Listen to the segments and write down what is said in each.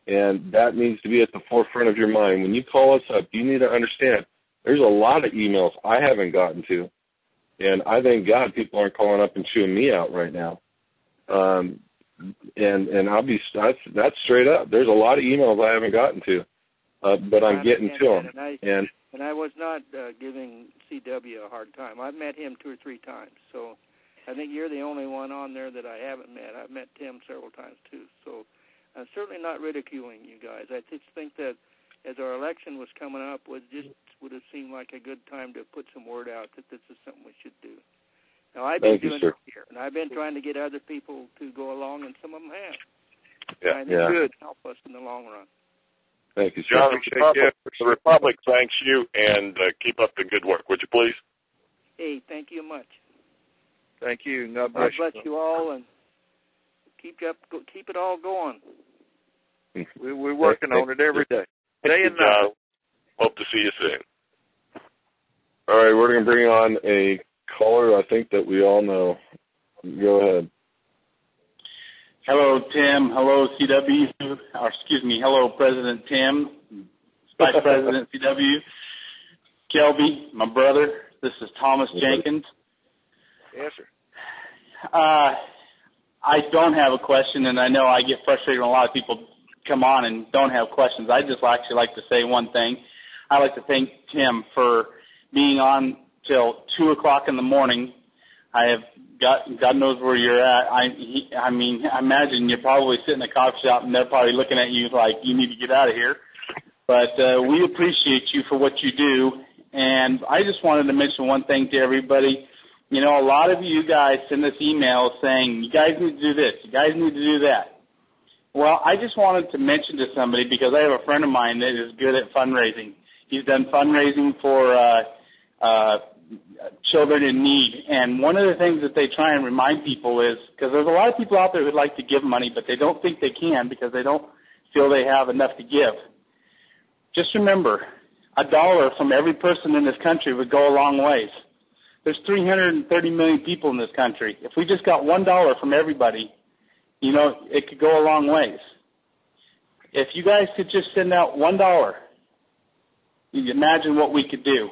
And that needs to be at the forefront of your mind. When you call us up, you need to understand there's a lot of emails I haven't gotten to. And I thank God people aren't calling up and chewing me out right now. And I'll be, that's straight up. There's a lot of emails I haven't gotten to, but I'm getting to them. And I was not giving CW a hard time. I've met him 2 or 3 times. So I think you're the only one on there that I haven't met. I've met Tim several times, too. So I'm certainly not ridiculing you guys. I just think that as our election was coming up, would have seemed like a good time to put some word out that this is something we should do. Now, I've been doing it here, and I've been trying to get other people to go along, and some of them have. Yeah, and it's good to help us in the long run. Thank you, sir. John, the Republic thanks you, and keep up the good work, would you please? Hey, thank you much. Thank you. God bless you all, and keep it all going. We're working on it every day. Day and night. Hope to see you soon. All right, we're going to bring on a caller I think that we all know. Go ahead. Hello, Tim. Hello, CW. Or excuse me. Hello, President Tim, Vice President CW. Kelby, my brother. This is Thomas Jenkins. Yes, sir. I don't have a question, and I know I get frustrated when a lot of people come on and don't have questions. I just actually like to say one thing. I'd like to thank Tim for being on till 2 o'clock in the morning. I have God knows where you're at. I mean, I imagine you're probably sitting in a coffee shop and they're probably looking at you like you need to get out of here. But we appreciate you for what you do. And I just wanted to mention one thing to everybody. You know, a lot of you guys send us emails saying, you guys need to do this, you guys need to do that. Well, I just wanted to mention to somebody, because I have a friend of mine that is good at fundraising. He's done fundraising for children in need. And one of the things that they try and remind people is, because there's a lot of people out there who'd like to give money, but they don't think they can because they don't feel they have enough to give. Just remember, $1 from every person in this country would go a long ways. There's 330 million people in this country. If we just got $1 from everybody, you know, it could go a long ways. If you guys could just send out $1, you can imagine what we could do.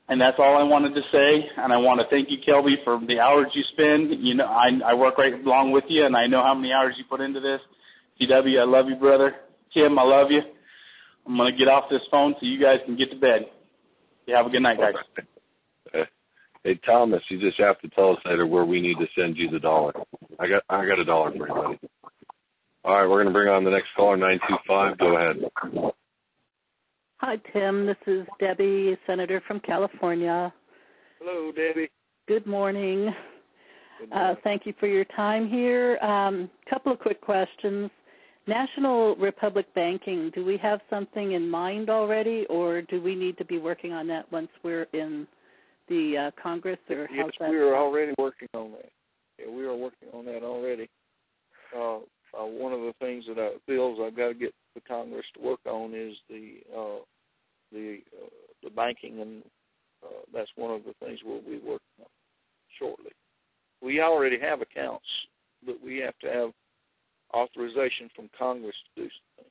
And that's all I wanted to say. And I want to thank you, Kelby, for the hours you spend. You know, I work right along with you, and I know how many hours you put into this. CW, I love you, brother. Kim, I love you. I'm going to get off this phone so you guys can get to bed. You have a good night, guys. Hey, Thomas, you just have to tell us later where we need to send you the $1. I got $1 for you, buddy. All right, we're going to bring on the next caller, 925. Go ahead. Hi, Tim. This is Debbie, Senator from California. Hello, Debbie. Good morning. Thank you for your time here. Couple of quick questions. National Republic Banking, do we have something in mind already, or do we need to be working on that once we're in the Congress? Or yes, we are already working on that. Yeah, we are working on that already. One of the things that bills I've got to get the Congress to work on is the banking, and that's one of the things we'll be working on shortly. We already have accounts, but we have to have authorization from Congress to do something.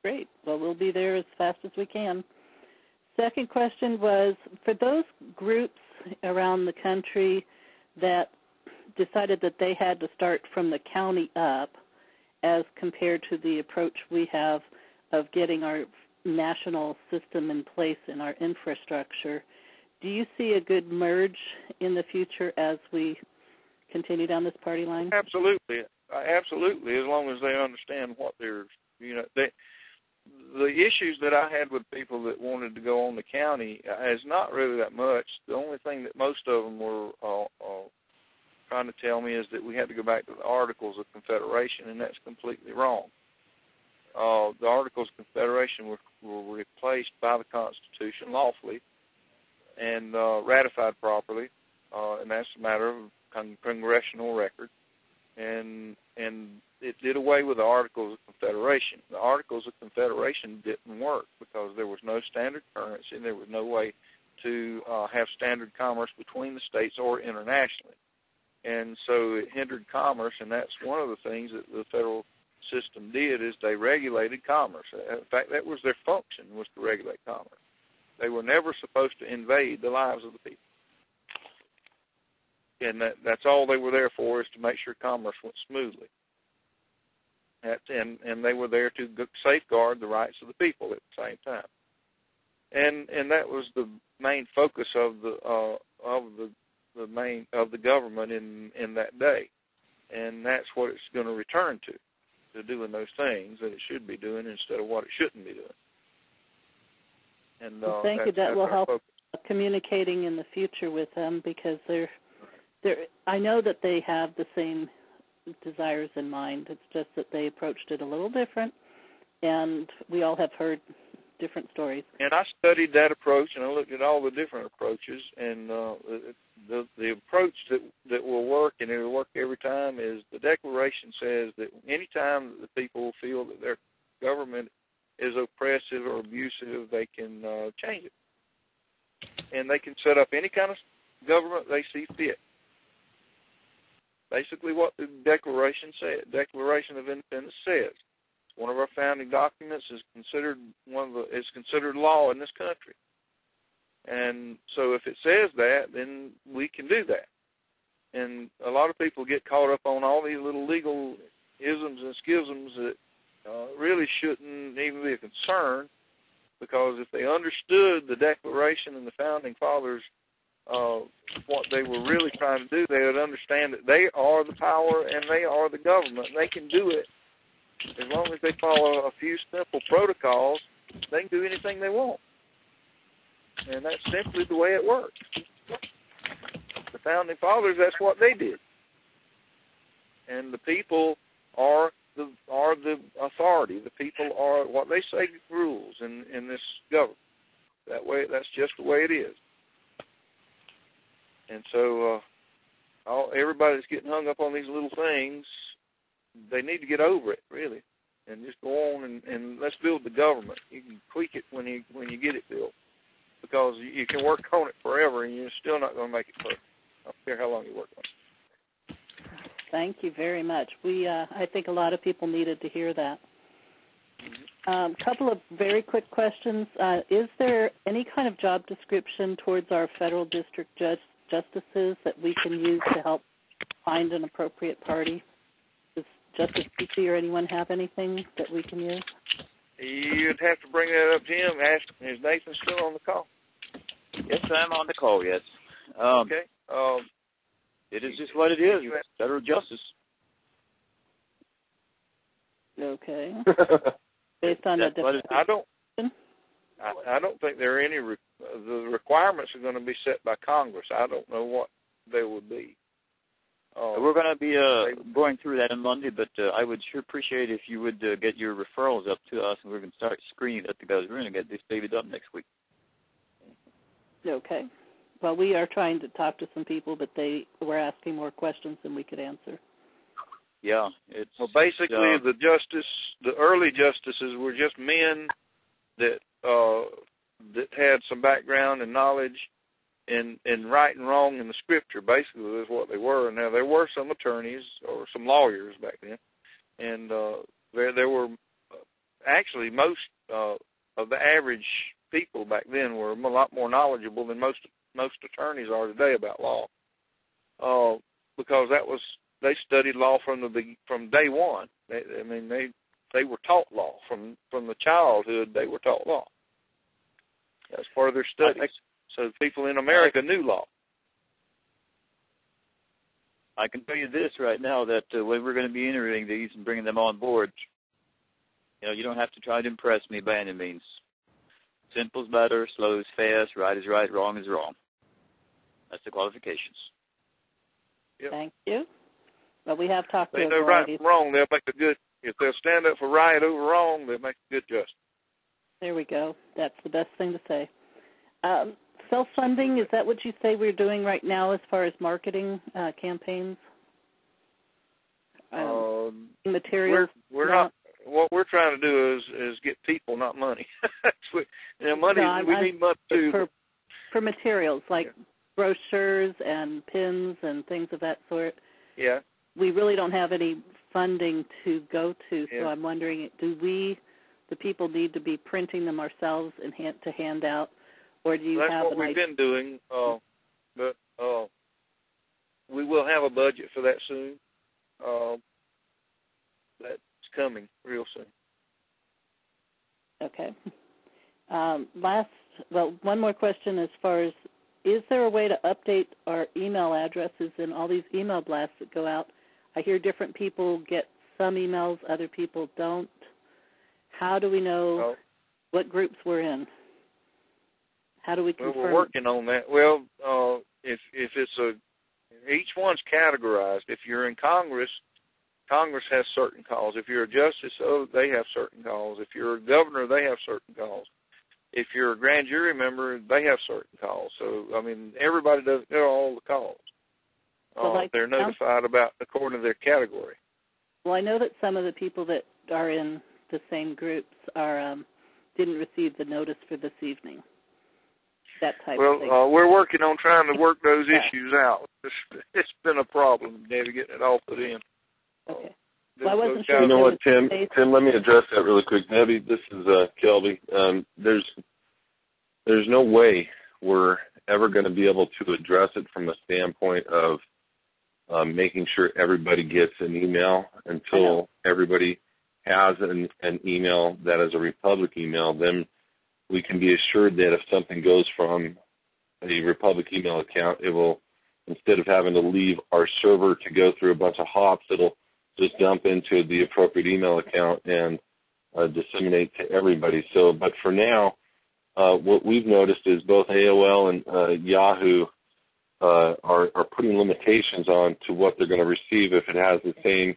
Great. Well, we'll be there as fast as we can. Second question was, for those groups around the country that decided that they had to start from the county up as compared to the approach we have of getting our national system in place in our infrastructure, do you see a good merge in the future as we continue down this party line? Absolutely. Absolutely, as long as they understand what they're, the issues that I had with people that wanted to go on the county is not really that much. The only thing that most of them were trying to tell me is that we had to go back to the Articles of Confederation, and that's completely wrong. The Articles of Confederation were replaced by the Constitution lawfully and ratified properly, and that's a matter of congressional record. And it did away with the Articles of Confederation. The Articles of Confederation didn't work because there was no standard currency, and there was no way to have standard commerce between the states or internationally. And so it hindered commerce, and that's one of the things that the federal system did is they regulated commerce. In fact, that was their function, was to regulate commerce. They were never supposed to invade the lives of the people. And that's all they were there for, is to make sure commerce went smoothly. And they were there to safeguard the rights of the people at the same time. And that was the main focus of the government in that day. And that's what it's going to return to doing those things that it should be doing instead of what it shouldn't be doing. And thank you. That will help communicating in the future with them, because I know that they have the same desires in mind. It's just that they approached it a little different, and we all have heard different stories. And I studied that approach, and I looked at all the different approaches, and the approach that will work, and it will work every time, is the Declaration says that any time that the people feel that their government is oppressive or abusive, they can change it. And they can set up any kind of government they see fit. Basically what the Declaration said, Declaration of Independence says. One of our founding documents is considered law in this country. And so if it says that, then we can do that. And a lot of people get caught up on all these little legal isms and schisms that really shouldn't even be a concern, because if they understood the Declaration and the Founding Fathers, what they were really trying to do, they would understand that they are the power and they are the government. And they can do it as long as they follow a few simple protocols. They can do anything they want. And that's simply the way it works. The Founding Fathers, that's what they did. And the people are the authority. The people are what they say rules in this government. That way, that's just the way it is. And so, everybody that's getting hung up on these little things, they need to get over it, really, and just go on and let's build the government. You can tweak it when you get it built, because you can work on it forever, and you're still not going to make it perfect. I don't care how long you work on it. Thank you very much. I think a lot of people needed to hear that. Couple of very quick questions. Is there any kind of job description towards our federal district justices that we can use to help find an appropriate party? Does Justice Peachy or anyone have anything that we can use? You'd have to bring that up to him. Ask, is Nathan still on the call? Yes, I'm on the call, yes. Okay. It is just what it is. It's federal justice. Okay. Based on the I don't think there are any. The requirements are going to be set by Congress. I don't know what they would be. We're going to be going through that on Monday, but I would sure appreciate if you would get your referrals up to us, and we're going to start screening it, because we're going to get this baby done next week. Okay. Well, we are trying to talk to some people, but they were asking more questions than we could answer. Yeah, basically the early justices were just men that had some background and knowledge in right and wrong in the Scripture. Basically, is what they were. Now there were some attorneys or some lawyers back then, and there were actually most of the average people back then were a lot more knowledgeable than most attorneys are today about law, because they studied law from day one. They were taught law from the childhood. They were taught law. That's part of their studies. So people in America knew law. I can tell you this right now, that when we're going to be interviewing these and bringing them on board, you don't have to try to impress me by any means. Simple is better, slow is fast, right is right, wrong is wrong. That's the qualifications. Yep. Thank you. Well, we have talked to a variety. Right and wrong, they'll make a good. If they'll stand up for right over wrong, they'll make a good justice. There we go. That's the best thing to say. Self-funding, is that what you say we're doing right now as far as marketing campaigns? Materials? We're not. What we're trying to do is get people, not money. Money. No, we need money too. For materials like brochures and pins and things of that sort. Yeah. We really don't have any funding to go to. Yeah. So I'm wondering, do we, the people, need to be printing them ourselves and hand out, or do you That's have what an we've idea? been doing, but we will have a budget for that soon. That's coming real soon. Okay. One more question as far as, is there a way to update our email addresses in all these email blasts that go out? I hear different people get some emails, other people don't. How do we know what groups we're in? How do we confirm? Well, we're working on that. Well, if it's each one's categorized. If you're in Congress, Congress has certain calls. If you're a justice, they have certain calls. If you're a governor, they have certain calls. If you're a grand jury member, they have certain calls. So, I mean, everybody does all the calls. They're notified about according to their category. Well, I know that some of the people that are in the same groups didn't receive the notice for this evening. That type of thing. Well, we're working on trying to work those issues out. It's been a problem, Debbie, getting it all put in. Okay. Well, I wasn't sure. You know what, Tim? Tim, let me address that really quick. Debbie, this is Kelby. There's no way we're ever going to be able to address it from a standpoint of making sure everybody gets an email until everybody has an email that is a Republic email. Then we can be assured that if something goes from a Republic email account, it will, instead of having to leave our server to go through a bunch of hops, it'll just dump into the appropriate email account and disseminate to everybody. So, but for now, what we've noticed is both AOL and Yahoo are putting limitations on to what they're going to receive if it has the same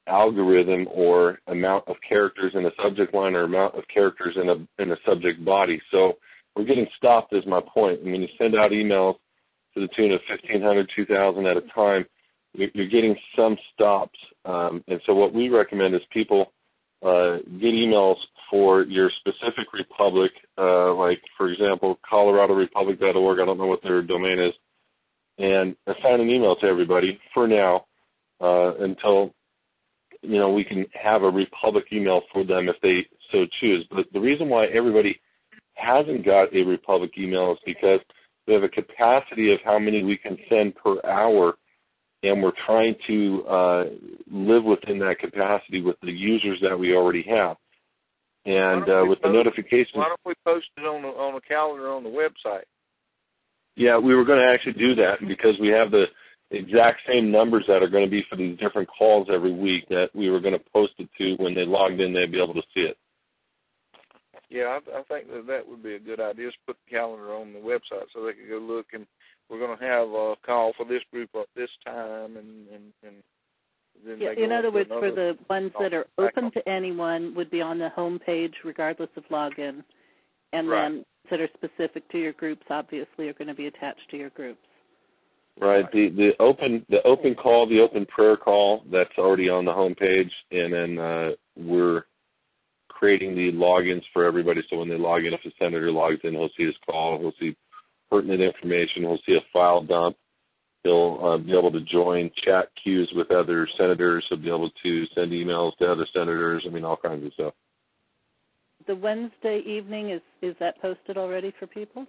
algorithm or amount of characters in a subject line or amount of characters in a subject body. So we're getting stopped, is my point. I mean, you send out emails to the tune of 1,500, 2,000 at a time, you're getting some stops. And so what we recommend is people get emails for your specific republic, like, for example, coloradorepublic.org. I don't know what their domain is. And assign an email to everybody for now until, we can have a Republic email for them if they so choose. But the reason why everybody hasn't got a Republic email is because we have a capacity of how many we can send per hour, and we're trying to live within that capacity with the users that we already have. And with the notifications... Why don't we post it on a calendar on the website? Yeah, we were going to actually do that because we have the exact same numbers that are going to be for these different calls every week that we were going to post it to. When they logged in, they'd be able to see it. Yeah, I think that would be a good idea. Just put the calendar on the website so they can go look, and we're going to have a call for this group at this time, and then they go in other words, for the ones that are open to anyone would be on the home page regardless of login, and then that are specific to your groups obviously are going to be attached to your groups. Right. The open call, the open prayer call, that's already on the home page, and then we're creating the logins for everybody. So when they log in, if a senator logs in, he'll see his call, he'll see pertinent information, he'll see a file dump, he'll be able to join chat queues with other senators, he'll be able to send emails to other senators, all kinds of stuff. The Wednesday evening, is that posted already for people?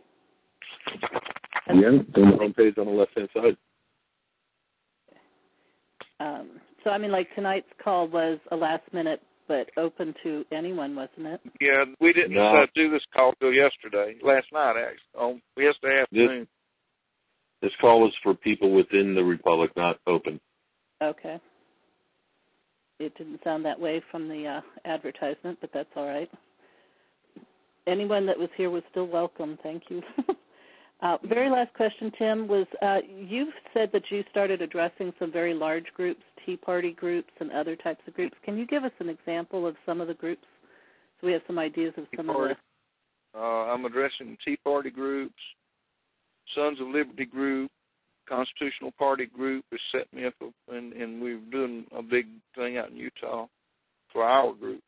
Yeah, on the home page on the left-hand side. So, like tonight's call was a last-minute, but open to anyone, wasn't it? Yeah, we didn't do this call till last night, actually, yesterday afternoon. This call was for people within the Republic, not open. Okay. It didn't sound that way from the advertisement, but that's all right. Anyone that was here was still welcome. Thank you. Very last question, Tim, was you've said that you started addressing some very large groups, Tea Party groups and other types of groups. Can you give us an example of some of the groups so we have some ideas of some of the... I'm addressing Tea Party groups, Sons of Liberty group, Constitutional Party group has set me up, and we're doing a big thing out in Utah for our group.